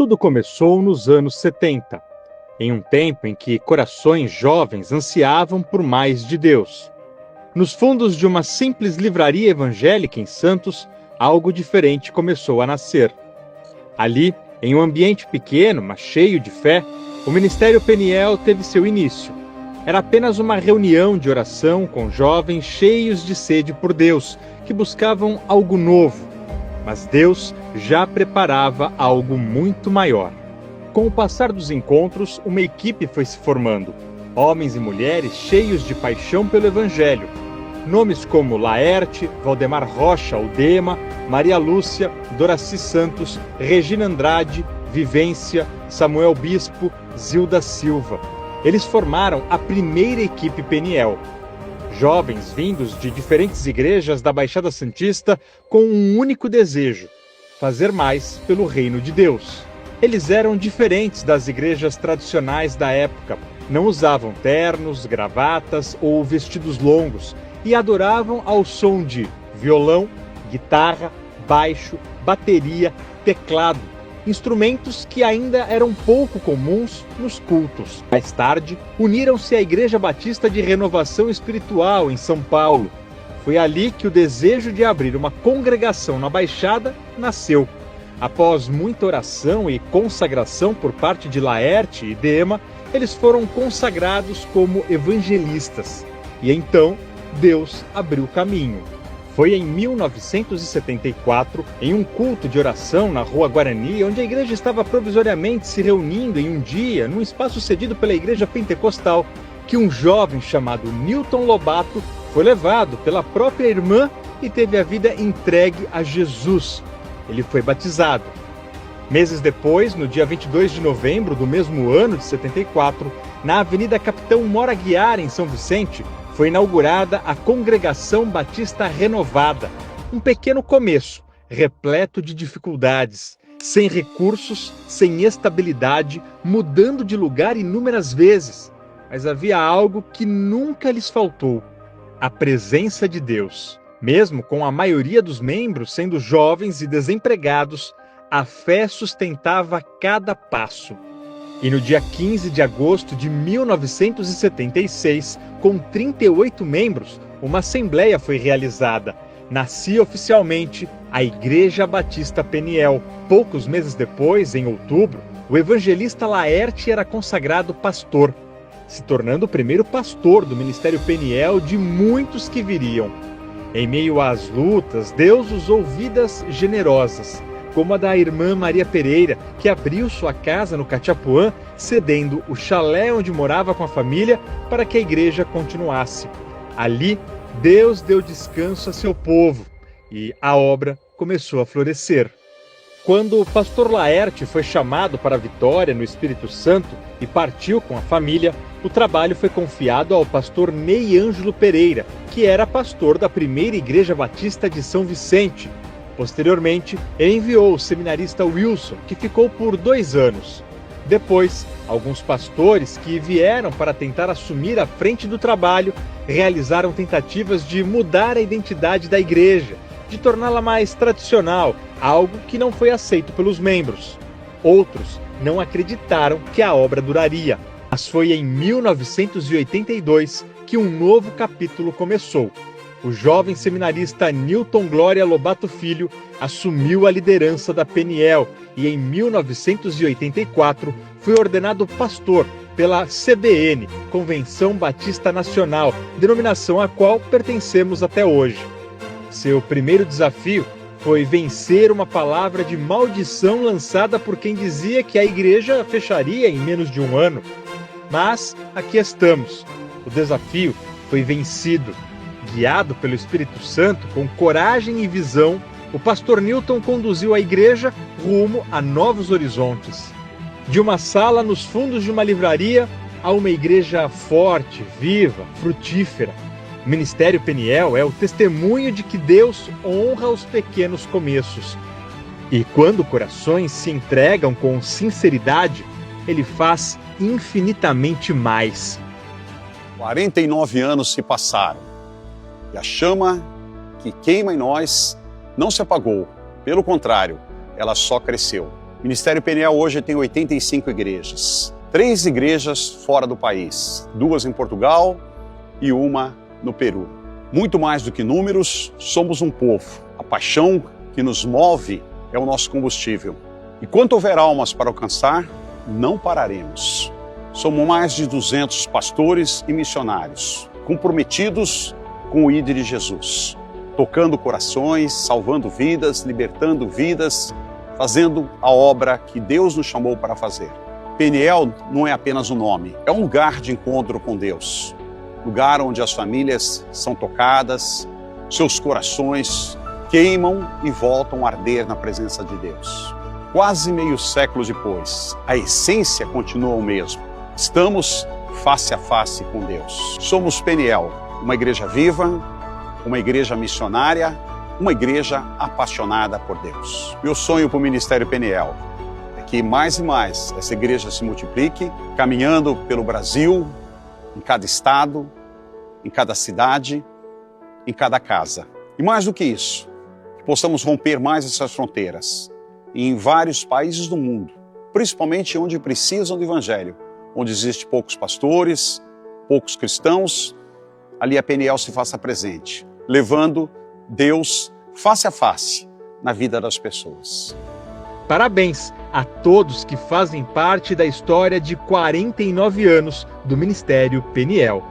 Tudo começou nos anos 70, em um tempo em que corações jovens ansiavam por mais de Deus. Nos fundos de uma simples livraria evangélica em Santos, algo diferente começou a nascer. Ali, em um ambiente pequeno, mas cheio de fé, o Ministério Peniel teve seu início. Era apenas uma reunião de oração com jovens cheios de sede por Deus, que buscavam algo novo. Mas Deus já preparava algo muito maior. Com o passar dos encontros, uma equipe foi se formando. Homens e mulheres cheios de paixão pelo Evangelho. Nomes como Laerte, Valdemar Rocha, Aldema, Maria Lúcia, Doraci Santos, Regina Andrade, Vivência, Samuel Bispo, Zilda Silva. Eles formaram a primeira equipe Peniel. Jovens vindos de diferentes igrejas da Baixada Santista com um único desejo: fazer mais pelo reino de Deus. Eles eram diferentes das igrejas tradicionais da época. Não usavam ternos, gravatas ou vestidos longos e adoravam ao som de violão, guitarra, baixo, bateria, teclado, instrumentos que ainda eram pouco comuns nos cultos. Mais tarde, uniram-se à Igreja Batista de Renovação Espiritual, em São Paulo. Foi ali que o desejo de abrir uma congregação na Baixada nasceu. Após muita oração e consagração por parte de Laerte e Dema, eles foram consagrados como evangelistas. E então, Deus abriu o caminho. Foi em 1974, em um culto de oração na Rua Guarani, onde a igreja estava provisoriamente se reunindo em um dia, num espaço cedido pela Igreja Pentecostal, que um jovem chamado Newton Lobato foi levado pela própria irmã e teve a vida entregue a Jesus. Ele foi batizado. Meses depois, no dia 22 de novembro do mesmo ano de 74, na Avenida Capitão Mora Guiar, em São Vicente, foi inaugurada a Congregação Batista Renovada, um pequeno começo, repleto de dificuldades, sem recursos, sem estabilidade, mudando de lugar inúmeras vezes. Mas havia algo que nunca lhes faltou: a presença de Deus. Mesmo com a maioria dos membros sendo jovens e desempregados, a fé sustentava cada passo. E no dia 15 de agosto de 1976, com 38 membros, uma assembleia foi realizada. Nascia oficialmente a Igreja Batista Peniel. Poucos meses depois, em outubro, o evangelista Laerte era consagrado pastor, se tornando o primeiro pastor do Ministério Peniel de muitos que viriam. Em meio às lutas, Deus usou vidas generosas, como a da irmã Maria Pereira, que abriu sua casa no Catiapuã, cedendo o chalé onde morava com a família para que a igreja continuasse. Ali, Deus deu descanso a seu povo e a obra começou a florescer. Quando o pastor Laerte foi chamado para a Vitória no Espírito Santo e partiu com a família, o trabalho foi confiado ao pastor Ney Ângelo Pereira, que era pastor da primeira Igreja Batista de São Vicente. Posteriormente, ele enviou o seminarista Wilson, que ficou por 2 anos. Depois, alguns pastores que vieram para tentar assumir a frente do trabalho realizaram tentativas de mudar a identidade da igreja, de torná-la mais tradicional, algo que não foi aceito pelos membros. Outros não acreditaram que a obra duraria. Mas foi em 1982 que um novo capítulo começou. O jovem seminarista Newton Glória Lobato Filho assumiu a liderança da Peniel e em 1984 foi ordenado pastor pela CBN, Convenção Batista Nacional, denominação à qual pertencemos até hoje. Seu primeiro desafio foi vencer uma palavra de maldição lançada por quem dizia que a igreja fecharia em menos de um ano. Mas aqui estamos. O desafio foi vencido. Guiado pelo Espírito Santo, com coragem e visão, o pastor Newton conduziu a igreja rumo a novos horizontes. De uma sala nos fundos de uma livraria a uma igreja forte, viva, frutífera. O Ministério Peniel é o testemunho de que Deus honra os pequenos começos. E quando corações se entregam com sinceridade, Ele faz infinitamente mais. 49 anos se passaram e a chama que queima em nós não se apagou. Pelo contrário, ela só cresceu. Ministério Peniel hoje tem 85 igrejas. 3 igrejas fora do país, 2 em Portugal e uma no Peru. Muito mais do que números, somos um povo. A paixão que nos move é o nosso combustível. E quanto houver almas para alcançar, não pararemos. Somos mais de 200 pastores e missionários, comprometidos com o ID de Jesus, tocando corações, salvando vidas, libertando vidas, fazendo a obra que Deus nos chamou para fazer. Peniel não é apenas um nome, é um lugar de encontro com Deus. Lugar onde as famílias são tocadas, seus corações queimam e voltam a arder na presença de Deus. Quase meio século depois, a essência continua o mesmo. Estamos face a face com Deus. Somos Peniel, uma igreja viva, uma igreja missionária, uma igreja apaixonada por Deus. Meu sonho para o Ministério Peniel é que mais e mais essa igreja se multiplique, caminhando pelo Brasil, em cada estado, em cada cidade, em cada casa. E mais do que isso, que possamos romper mais essas fronteiras em vários países do mundo, principalmente onde precisam do Evangelho, onde existem poucos pastores, poucos cristãos, ali a Peniel se faça presente, levando Deus face a face na vida das pessoas. Parabéns a todos que fazem parte da história de 49 anos do Ministério Peniel.